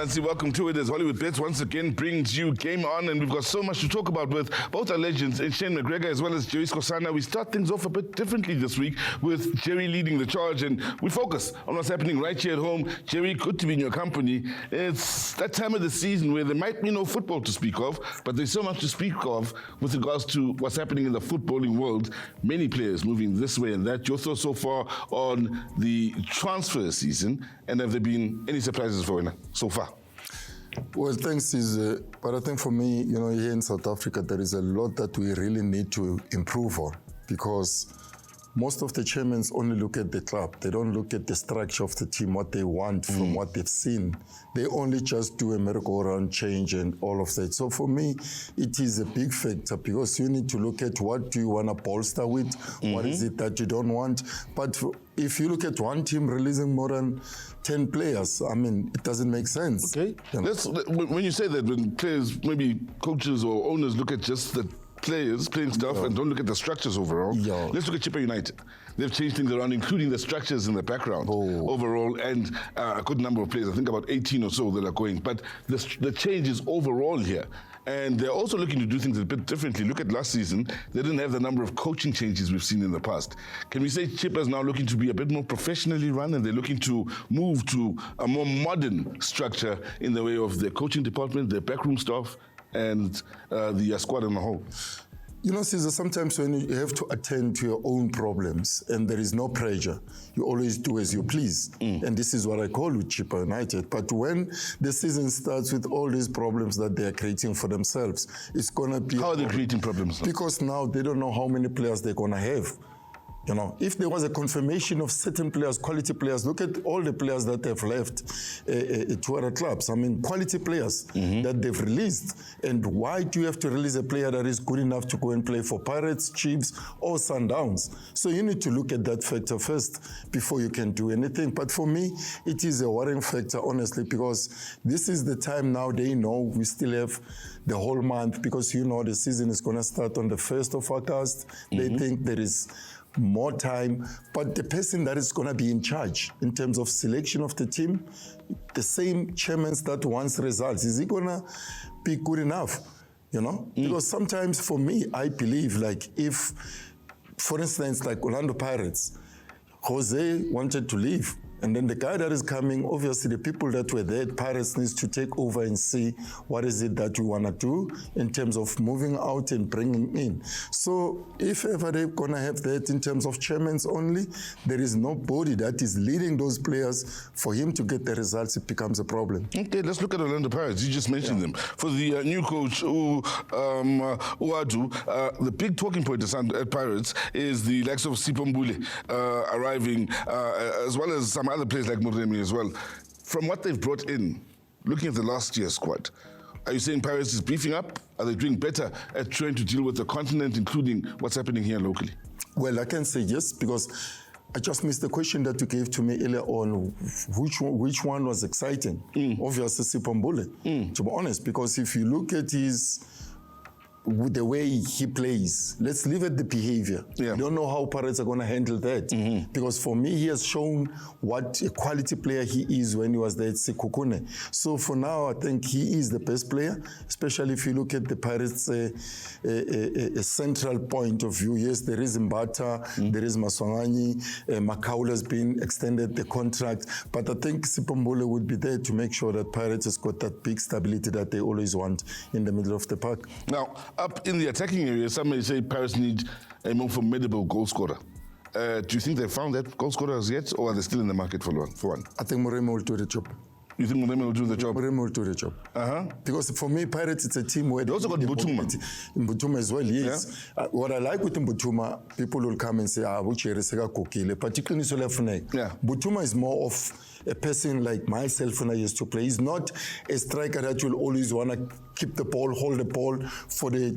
Nancy, welcome to it as Hollywoodbets once again brings you GameON, and we've got so much to talk about with both our legends, Shane McGregor as well as Jerry Skosana. We start things off a bit differently this week with Jerry leading the charge, and we focus on what's happening right here at home. Jerry, good to be in your company. It's that time of the season where there might be no football to speak of, but there's so much to speak of with regards to what's happening in the footballing world. Many players moving this way and that. Your thoughts so far on the transfer season, and have there been any surprises for you so far? Well, thanks, but I think for me, here in South Africa, there is a lot that we really need to improve on, because most of the chairmen only look at the club. They don't look at the structure of the team, what they want from what they've seen. They only just do a merry-go-round change and all of that. So for me, it is a big factor, because you need to look at what do you want to bolster with, what is it that you don't want. But if you look at one team releasing more than 10 players, I mean, it doesn't make sense. Okay. When you say that, when players, maybe coaches or owners look at just the players playing stuff and don't look at the structures overall. Let's look at Chippa United. They've changed things around, including the structures in the background overall, and a good number of players, I think about 18 or so that are going. But the change is overall here. And they're also looking to do things a bit differently. Look at last season, they didn't have the number of coaching changes we've seen in the past. Can we say Chippa is now looking to be a bit more professionally run, and they're looking to move to a more modern structure in the way of their coaching department, their backroom staff, and the squad on the whole? Caesar, sometimes when you have to attend to your own problems and there is no pressure, you always do as you please. And this is what I call with Chippa United. But when the season starts with all these problems that they are creating for themselves, it's going to be... How are they creating problems? Because now they don't know how many players they're going to have. If there was a confirmation of certain players, quality players, look at all the players that have left to other clubs. I mean, quality players that they've released. And why do you have to release a player that is good enough to go and play for Pirates, Chiefs, or Sundowns? So you need to look at that factor first before you can do anything. But for me, it is a worrying factor, honestly, because this is the time now they know we still have the whole month, because the season is going to start on the 1st of August. They think there is more time, but the person that is going to be in charge in terms of selection of the team, the same chairman that wants results, is he going to be good enough? Because sometimes for me, I believe, like, if, for instance, like Orlando Pirates, Jose wanted to leave. And then the guy that is coming, obviously the people that were there at Pirates needs to take over and see what is it that you want to do in terms of moving out and bringing in. So if ever they're going to have that in terms of chairmen only, there is nobody that is leading those players. For him to get the results, it becomes a problem. Okay, let's look at Orlando Pirates. You just mentioned them. For the new coach, Uadu, the big talking point at Pirates is the likes of Sipho Mbule arriving, as well as some other players like Muremi as well. From what they've brought in, looking at the last year's squad, are you saying Pirates is beefing up? Are they doing better at trying to deal with the continent, including what's happening here locally? Well, I can say yes, because I just missed the question that you gave to me earlier on, which one was exciting. Obviously, Sipho Mbule, to be honest, because if you look at with the way he plays, let's leave at the behavior. I don't know how Pirates are going to handle that. Because for me, he has shown what a quality player he is when he was there at Sekhukhune. So for now, I think he is the best player, especially if you look at the Pirates' a central point of view. Yes, there is Mbata, there is Maswanganyi, Makaula has been extended the contract, but I think Sipho Mbule would be there to make sure that Pirates has got that big stability that they always want in the middle of the park. Now, up in the attacking area, some may say Paris need a more formidable goal scorer. Do you think they've found that goal scorer as yet, or are they still in the market for one? I think Muremi will do the job. You think Muremi will do the job? Muremi will do the job. Because for me, Pirates, it's a team where... They also got Mbutuma. Mbutuma as well, yes. What I like with Mbutuma, people will come and say, particularly Mbutuma is more of a person like myself when I used to play. He's not a striker that will always want to keep the ball, hold the ball for the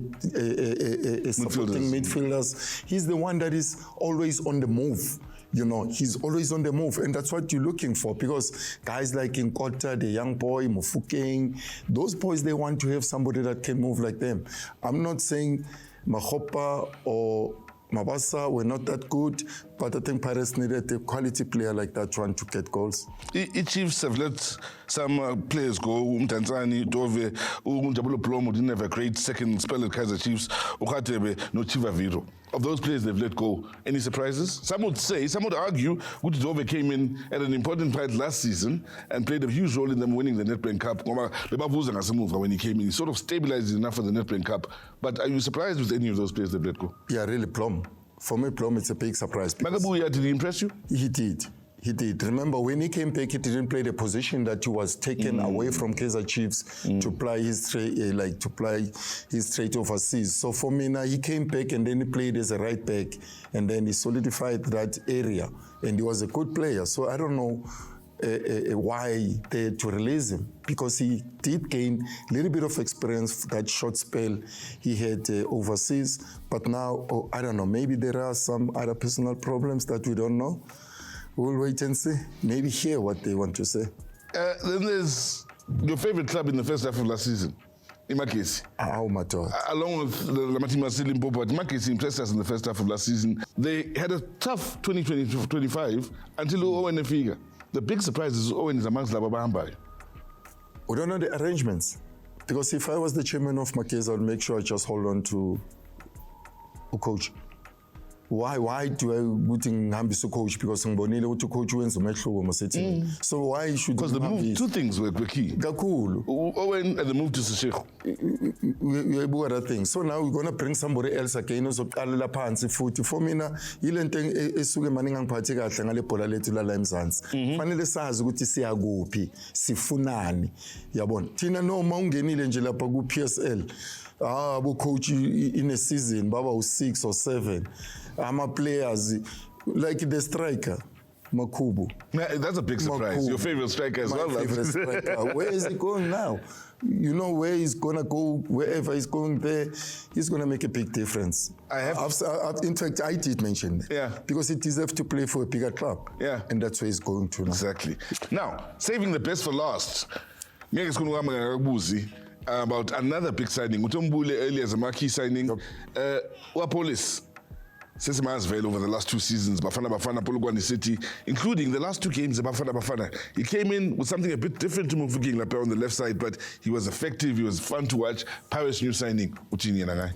supporting midfielders. He's the one that is always on the move. He's always on the move, and that's what you're looking for, because guys like Nkota, the young boy, Mofokeng, those boys, they want to have somebody that can move like them. I'm not saying Mahopa or Mabasa were not that good, but I think Pirates needed a quality player like that one to get goals. The Chiefs have let some players go. Umtanzani, Dove, Unjabulo Plomo didn't have a great second spell at Kaizer Chiefs. Ukhatebe, no Chivaviro. Of those players they've let go, any surprises? Some would argue, Guti Dove came in at an important part last season and played a huge role in them winning the Nedbank Cup. When he came in, he sort of stabilized enough for the Nedbank Cup. But are you surprised with any of those players they've let go? Yeah, really, Plum. For me, Plum, it's a big surprise. Magabuya, did he impress you? He did. He did. Remember, when he came back, he didn't play the position that he was taken away from Kaizer Chiefs to play his straight overseas. So for me now, he came back and then he played as a right back, and then he solidified that area, and he was a good player. So I don't know why they had to release him, because he did gain a little bit of experience, that short spell he had overseas. But now, I don't know, maybe there are some other personal problems that we don't know. We'll wait and see. Maybe hear what they want to say. Then there's your favorite club in the first half of last season, Imakesi. Along with the Lamatima Limpopo, but Imakesi impressed us in the first half of last season. They had a tough 2020-25 until Owen Figa. The big surprise is Owen is amongst Lababa Hambai. We don't know the arrangements. Because if I was the chairman of Makesi, I would make sure I just hold on to a coach. Why do I put in Hambi's coach? Because Mbonile to coach wins the So why should? Because the move, two things were key. Cool. Owen and the move to Seshego. We do other things. So now we're gonna bring somebody else again. So Alala Pansi Futi for me na ilenteng esuke maningang party ka ngale bola lethu la eMzansi. Fanele sazi ukuthi siya kuphi, sifunani. Yabona. Thina noma ungenile nje lapha ku PSL. Abo coach in a season baba u6 or 7. Players like the striker, Makubu. That's a big surprise. Makubu. Your favorite striker as well. My favorite striker. Where is he going now? You know where he's going to go, wherever he's going there, he's going to make a big difference. In fact, I did mention that. Yeah. Because he deserves to play for a bigger club. Yeah. And that's where he's going to now. Exactly. Now, saving the best for last, about another big signing. Utombule earlier as a marquee signing. Police. Sesiman's over the last 2 seasons, Bafana Polokwane City, including the last 2 games of Bafana. He came in with something a bit different to Mufuging Lape on the left side, but he was effective, he was fun to watch. Paris new signing, Uchini Nangai.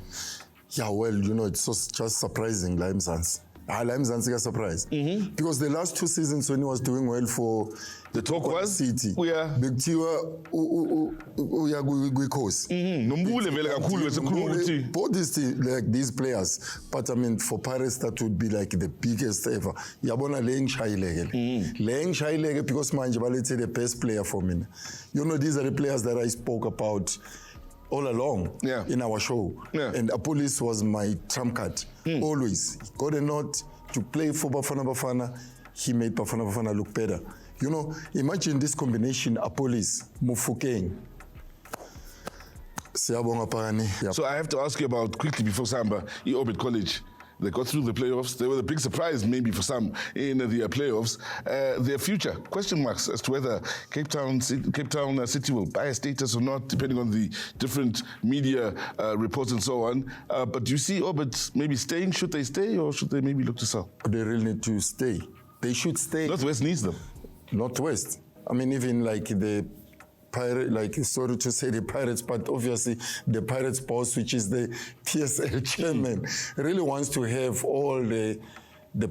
Yeah, well, you know, it's just surprising, Laimzans. Laimzans is a surprise. Because the last 2 seasons when he was doing well for the talk was City, Big Tiwa, both these players, but I mean for Paris that would be like the biggest ever. Yabona Leng Shailege because Manjabali the best player for me. You know, these are the players that I spoke about all along in our show. And Apolis was my trump card. Always. Got a nod to play for Bafana. He made Bafana look better. You know, imagine this combination, Apolis, Mufukeng. So I have to ask you about, quickly before Samba, Orbit College. They got through the playoffs. They were the big surprise, maybe for some, in the playoffs. Their future, question marks as to whether Cape Town City will buy a status or not, depending on the different media reports and so on. But do you see Orbit maybe staying? Should they stay, or should they maybe look to sell? They really need to stay. They should stay. Northwest needs them. Northwest. I mean, even like the Pirate, like sorry to say the Pirates, but obviously the Pirates boss, which is the PSL chairman, really wants to have all the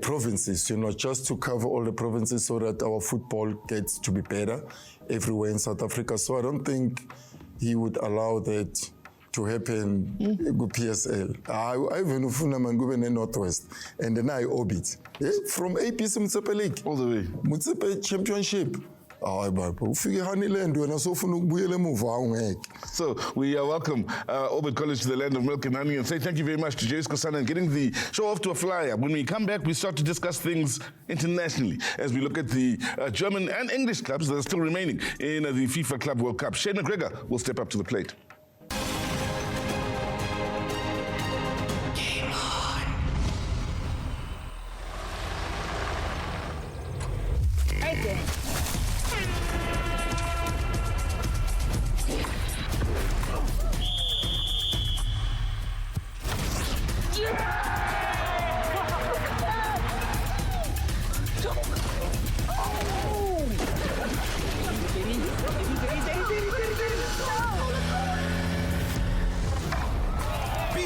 provinces, you know, just to cover all the provinces so that our football gets to be better everywhere in South Africa. So I don't think he would allow that to happen with PSL. I even go in Northwest and then I orbit. From APC Mutsepe League. All the way. Mutsepe Championship. So we welcome Orbit College to the land of milk and honey and say thank you very much to Jace Kosana and getting the show off to a flyer. When we come back, we start to discuss things internationally as we look at the German and English clubs that are still remaining in the FIFA Club World Cup. Shane McGregor will step up to the plate.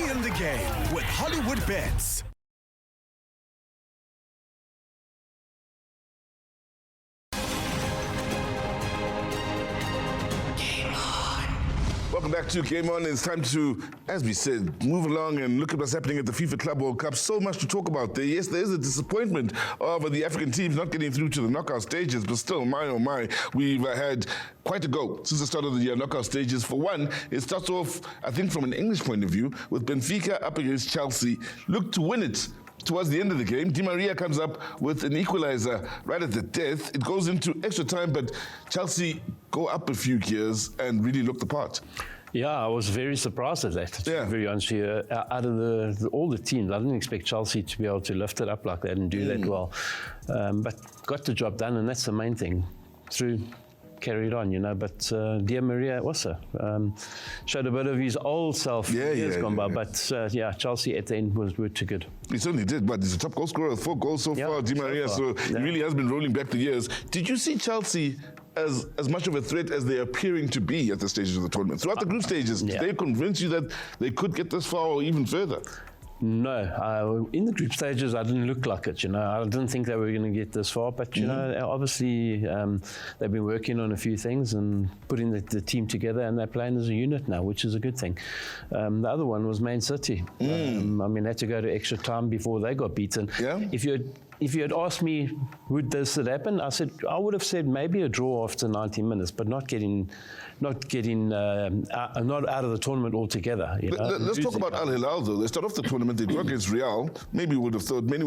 in the game with Hollywoodbets. Welcome back to Game On. It's time to, as we said, move along and look at what's happening at the FIFA Club World Cup. So much to talk about there. Yes, there is a disappointment of the African teams not getting through to the knockout stages, but still, my oh my, we've had quite a go since the start of the knockout stages. For one, it starts off, I think, from an English point of view, with Benfica up against Chelsea. Look to win it. Towards the end of the game, Di Maria comes up with an equalizer right at the death. It goes into extra time, but Chelsea go up a few gears and really look the part. Yeah, I was very surprised at that, to be very honest with you. Out of all the teams, I didn't expect Chelsea to be able to lift it up like that and do that well. But got the job done, and that's the main thing. Carried on, you know, but Di Maria also showed a bit of his old self years gone by, but Chelsea at the end were too good. He certainly did, but he's a top goal scorer with 4 goals so far, Di Maria, so he really has been rolling back the years. Did you see Chelsea as much of a threat as they're appearing to be at the stages of the tournament? Throughout the group stages, did they convince you that they could get this far or even further? No, in the group stages, I didn't look like it. You know, I didn't think they were going to get this far. But you know, obviously, they've been working on a few things and putting the team together, and they're playing as a unit now, which is a good thing. The other one was Man City. I mean, had to go to extra time before they got beaten. Yeah. If you had asked me, would this happen? I would have said maybe a draw after 90 minutes, but not out of the tournament altogether. You know? Let's talk about Al Hilal though. They start off the tournament, they draw against Real. Many would have thought then,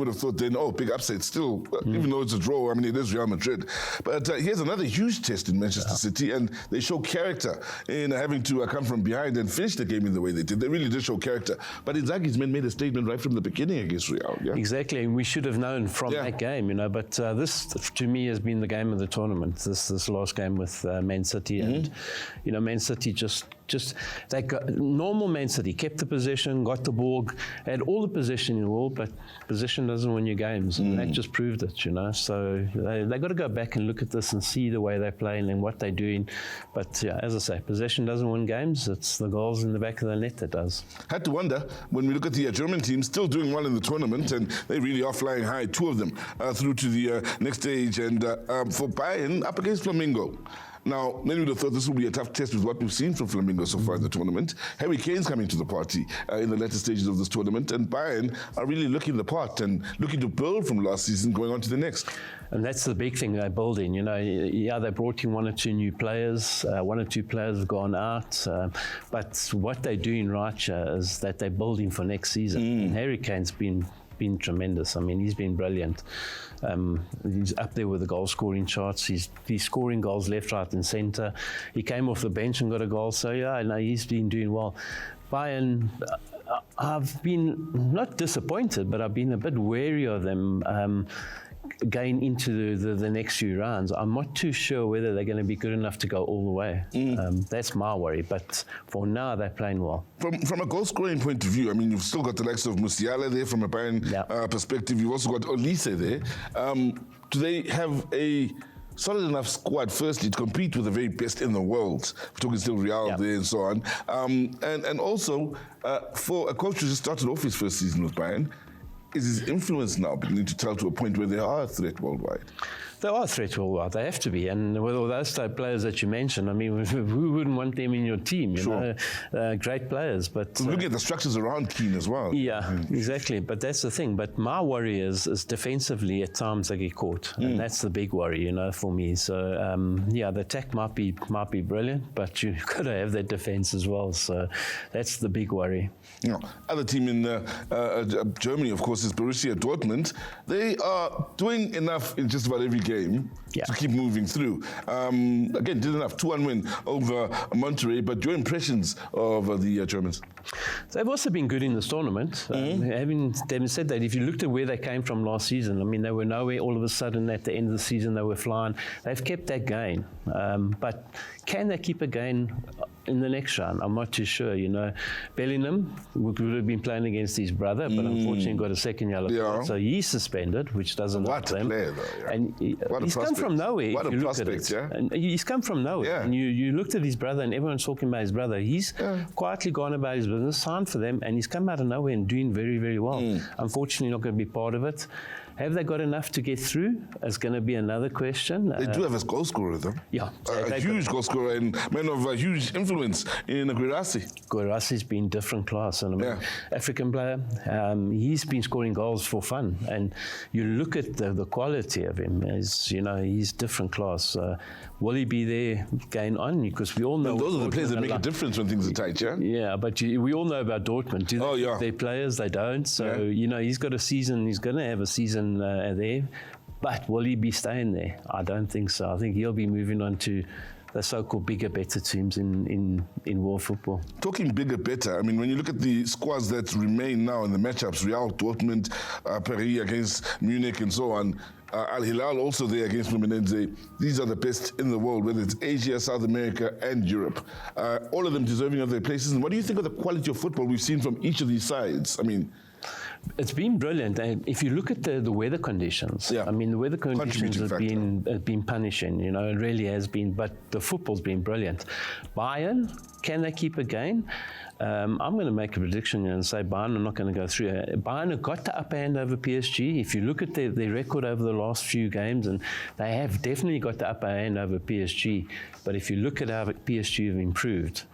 big upset still, even though it's a draw. I mean, it is Real Madrid. But here's another huge test in Manchester City, and they show character in having to come from behind and finish the game in the way they did. They really did show character. But Inzaghi's men made a statement right from the beginning against Real. Yeah? Exactly, and we should have known from that game, you know. But this, to me, has been the game of the tournament. This last game with Man City, and you know, Man City just they got normal. Man City kept the possession, got the ball, had all the possession in the world, but possession doesn't win you games, and that just proved it, you know. So they got to go back and look at this and see the way they're playing and what they're doing. But yeah, as I say, possession doesn't win games. It's the goals in the back of the net that does. Had to wonder when we look at the German team still doing well in the tournament, and they really are flying high. 2 of them through to the next stage, and for Bayern up against Flamengo. Now, many would have thought this will be a tough test with what we've seen from Flamengo so far in the tournament. Harry Kane's coming to the party in the latter stages of this tournament, and Bayern are really looking the part and looking to build from last season going on to the next. And that's the big thing they're building. You know, they brought in 1 or 2 new players. 1 or 2 players have gone out. But what they're doing right is that they're building for next season. And Harry Kane's been tremendous. I mean, he's been brilliant. He's up there with the goal scoring charts. He's scoring goals left, right and centre. He came off the bench and got a goal. So he's been doing well. Bayern, I've been not disappointed, but I've been a bit wary of them going into the next few rounds. I'm not too sure whether they're going to be good enough to go all the way. That's my worry. But for now, they're playing well. From a goal-scoring point of view, I mean, you've still got the likes of Musiala there from a Bayern perspective. You've also got Olise there. Do they have a solid enough squad, firstly, to compete with the very best in the world? We're talking still Real there and so on. And also, for a coach who just started off his first season with Bayern, is his influence now beginning to tell to a point where they are a threat worldwide? They are a threat worldwide. They have to be. And with all those type players that you mentioned, I mean, who wouldn't want them in your team? You know, great players. But looking at the structures around Keane as well. Yeah, exactly. But that's the thing. But my worry is defensively at times they get caught, and that's the big worry, you know, for me. So the attack might be brilliant, but you've got to have that defense as well. So that's the big worry. You know, other team in Germany, of course, is Borussia Dortmund. They are doing enough in just about every game to keep moving through. Again, did enough, 2-1 win over Monterrey. But your impressions of the Germans? They've also been good in this tournament. Having said that, if you looked at where they came from last season, I mean, they were nowhere. All of a sudden, at the end of the season, they were flying. They've kept that gain. But can they keep a gain in the next round. I'm not too sure. Bellingham would have been playing against his brother, but unfortunately got a second yellow card, so he's suspended, which doesn't help them. Player, though, and he's come from nowhere. What if a you prospect, look at it. yeah. And he's come from nowhere. And you looked at his brother, and everyone's talking about his brother. He's quietly gone about his business, signed for them, and he's come out of nowhere and doing very, very well. Unfortunately, not going to be part of it. Have they got enough to get through? Is going to be another question. They do have a goal scorer, though. Yeah. A huge goal scorer and man of huge influence in Guirassy. Guirassi's been different class. And African player. He's been scoring goals for fun. And you look at the quality of him. He's different class. Will he be there GameON? Because we all know... And those are the players that make a difference when things are tight, yeah? Yeah, but we all know about Dortmund. Do they their players? They don't. So, he's got a season. He's going to have a season there. But will he be staying there? I don't think so. I think he'll be moving on to the so-called bigger, better teams in world football. Talking bigger, better, I mean, when you look at the squads that remain now in the matchups, Real, Dortmund, Paris against Munich and so on, Al Hilal also there against Fluminense. These are the best in the world, whether it's Asia, South America, and Europe. All of them deserving of their places. And what do you think of the quality of football we've seen from each of these sides? I mean, it's been brilliant. And if you look at the weather conditions, I mean, the weather conditions have been punishing, it really has been, but the football's been brilliant. Bayern, can they keep a game? I'm going to make a prediction and say Bayern are not going to go through. Bayern have got the upper hand over PSG. If you look at their record over the last few games, and they have definitely got the upper hand over PSG. But if you look at how PSG have improved,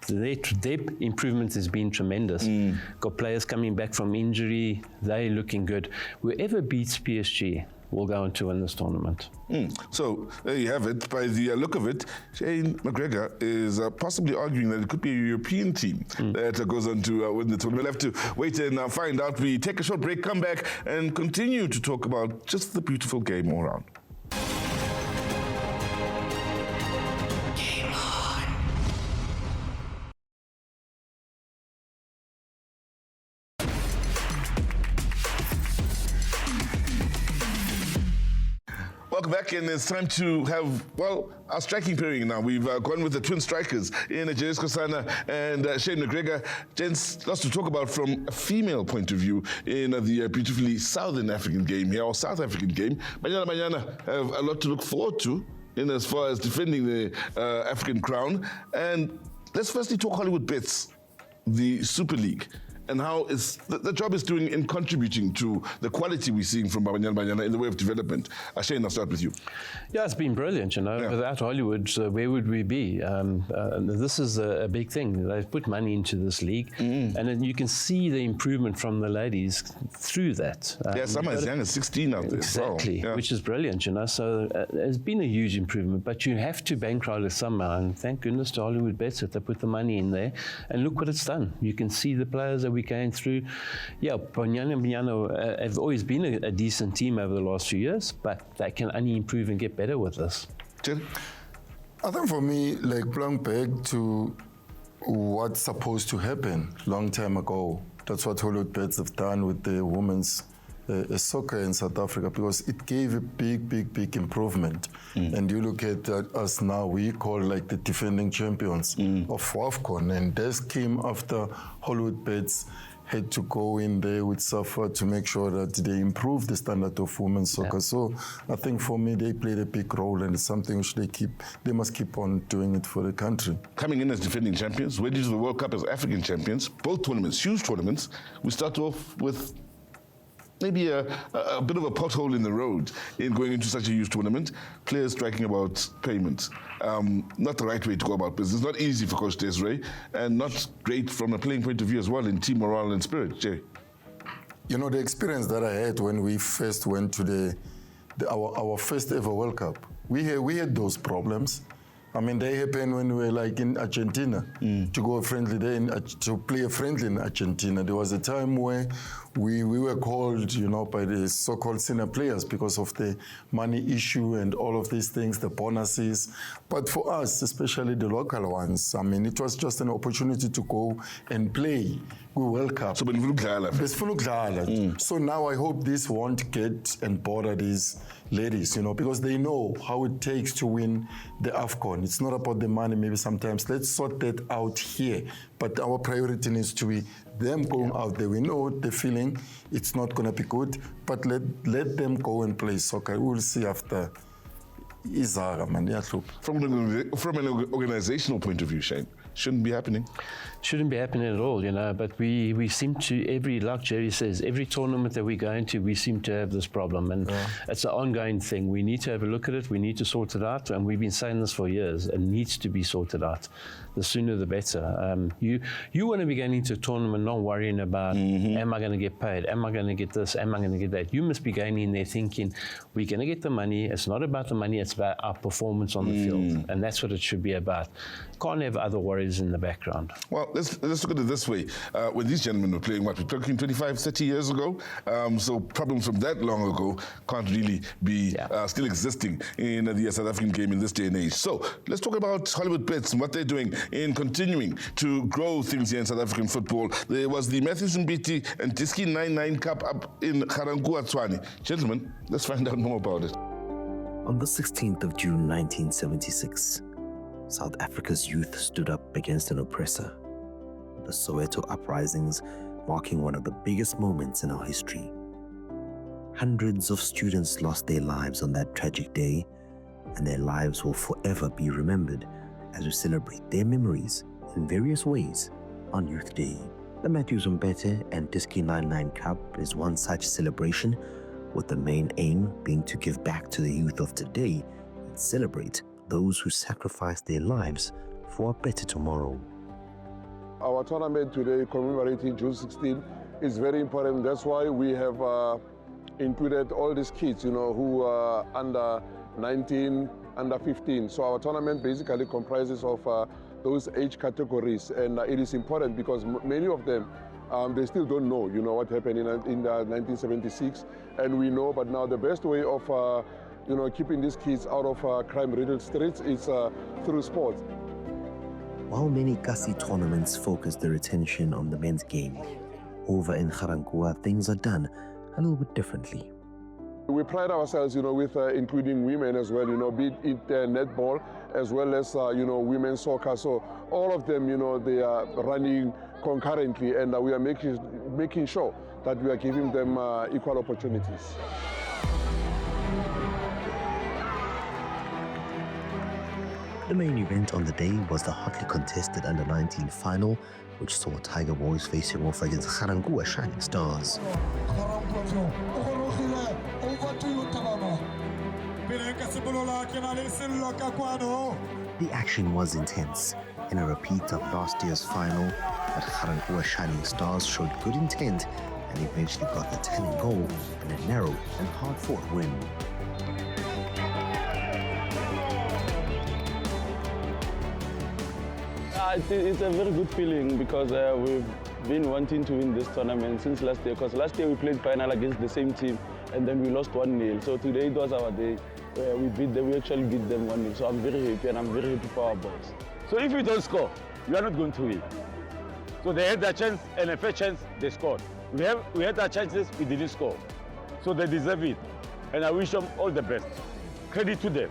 their improvement has been tremendous. Got players coming back from injury. They're looking good. Whoever beats PSG will go on to win this tournament. So there you have it. By the look of it, Shane McGregor is possibly arguing that it could be a European team that goes on to win the tournament. We'll have to wait and find out. We take a short break, come back, and continue to talk about just the beautiful game all around. Welcome back, and it's time to have, our striking pairing now. We've gone with the twin strikers in Jairus Kosana and Shane McGregor. Gents, lots to talk about from a female point of view in the beautifully Southern African game here, or South African game. Banyana have a lot to look forward to in as far as defending the African crown. And let's firstly talk Hollywoodbets, the Super League, and how the job is doing in contributing to the quality we're seeing from Banyana in the way of development. Shane, I'll start with you. Yeah, it's been brilliant, Without Hollywood, where would we be? This is a big thing. They've put money into this league, and then you can see the improvement from the ladies through that. Some are as young as 16 out there. Exactly, which is brilliant, So there's been a huge improvement, but you have to bankroll it somehow, and thank goodness to Hollywoodbets that they put the money in there, and look what it's done. You can see the players that we're going through. Banyana have always been a decent team over the last few years, but they can only improve and get better with this. I think for me, playing back to what's supposed to happen long time ago, that's what Hollywoodbets have done with the women's soccer in South Africa, because it gave a big improvement. And you look at us now, we call the defending champions of WAFCON, and this came after Hollywoodbets had to go in there with SAFA to make sure that they improve the standard of women's soccer. So I think for me, they played a big role, and it's something which they must keep on doing it for the country. Coming in as defending champions, ready to the World Cup as African champions, both tournaments, huge tournaments. We start off with maybe a bit of a pothole in the road in going into such a huge tournament. Players striking about payments. Not the right way to go about business. Not easy for Coach Desiree, and not great from a playing point of view as well in team morale and spirit. Jay? The experience that I had when we first went to our first ever World Cup, we had those problems. I mean, they happened when we were in Argentina to go friendly there, to play a friendly in Argentina. There was a time where we were called, by the so-called senior players because of the money issue and all of these things, the bonuses. But for us, especially the local ones, I mean, it was just an opportunity to go and play World Cup. So benifuna ukudlala. Besifuna ukudlala. So now I hope this won't get and bother these ladies, because they know how it takes to win the AFCON. It's not about the money, maybe sometimes. Let's sort that out here. But our priority needs to be them going out there. We know the feeling, it's not going to be good, but let them go and play soccer. We'll see after. From an organizational point of view, Shane, shouldn't be happening. Shouldn't be happening at all, but we seem to, like Jerry says, every tournament that we go into, we seem to have this problem, and it's an ongoing thing. We need to have a look at it, we need to sort it out, and we've been saying this for years. It needs to be sorted out. The sooner the better. You want to be going into a tournament not worrying about, am I going to get paid? Am I going to get this? Am I going to get that? You must be going in there thinking, we're going to get the money. It's not about the money, it's about our performance on the field. And that's what it should be about. Can't have other worries in the background. Well, let's look at it this way. When these gentlemen were playing, we're talking 25, 30 years ago. So problems from that long ago can't really be still existing in the South African game in this day and age. So let's talk about Hollywoodbets and what they're doing in continuing to grow things here in South African football. There was the Matthews Mbiti and Diski 99 Cup up in Garankuwa, Tswane. Gentlemen, let's find out more about it. On the 16th of June 1976, South Africa's youth stood up against an oppressor. The Soweto uprisings marking one of the biggest moments in our history. Hundreds of students lost their lives on that tragic day, and their lives will forever be remembered as we celebrate their memories in various ways on Youth Day. The Matthews Mbete and Diski 99 Cup is one such celebration, with the main aim being to give back to the youth of today and celebrate those who sacrificed their lives for a better tomorrow. Our tournament today commemorating June 16 is very important. That's why we have included all these kids, who are under 19, under 15. So our tournament basically comprises of those age categories, and it is important because many of them they still don't know, what happened in 1976, and we know. But now the best way of keeping these kids out of crime-riddled streets is through sports. While many Kasi tournaments focus their attention on the men's game, over in Garankuwa things are done a little bit differently. We pride ourselves, with including women as well, be it netball as well as, women's soccer. So all of them, they are running concurrently, and we are making sure that we are giving them equal opportunities. The main event on the day was the hotly contested Under-19 final, which saw Tiger Boys facing off against Garankuwa Shining Stars. The action was intense. In a repeat of last year's final, but Garankuwa Shining Stars showed good intent and eventually got the telling goal in a narrow and hard-fought win. It's a very good feeling because we've been wanting to win this tournament since last year, because last year we played final against the same team and then we lost 1-0. So today it was our day. We beat them, we actually beat them 1-0. So I'm very happy, and I'm very happy for our boys. So if we don't score, we are not going to win. So they had their chance, and a fair chance, they scored. We had our chances, we didn't score. So they deserve it. And I wish them all the best. Credit to them.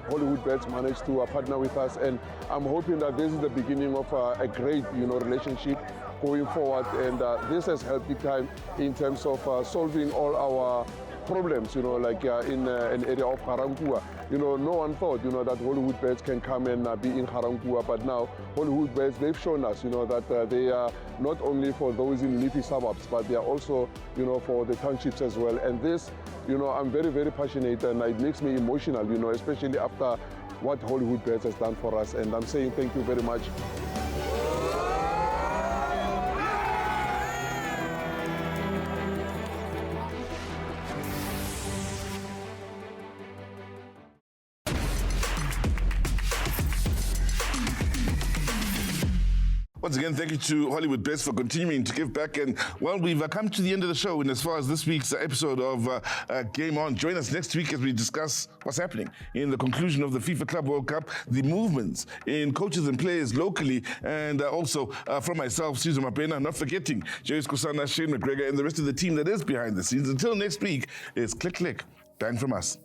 Hollywoodbets managed to partner with us, and I'm hoping that this is the beginning of a great, relationship going forward. And this has helped big time in terms of solving all our problems, like in an area of Garankuwa. No one thought, that Hollywoodbets can come and be in Garankuwa, but now Hollywoodbets, they've shown us, that they are not only for those in leafy suburbs, but they are also, for the townships as well. And this, I'm very, very passionate, and it makes me emotional, especially after what Hollywoodbets has done for us. And I'm saying thank you very much. Once again, thank you to Hollywoodbets for continuing to give back. And, well, we've come to the end of the show in as far as this week's episode of Game On. Join us next week as we discuss what's happening in the conclusion of the FIFA Club World Cup, the movements in coaches and players locally, and also from myself, Susan Mapena, not forgetting Joyce Kusana, Shane McGregor, and the rest of the team that is behind the scenes. Until next week, it's click, click, bang from us.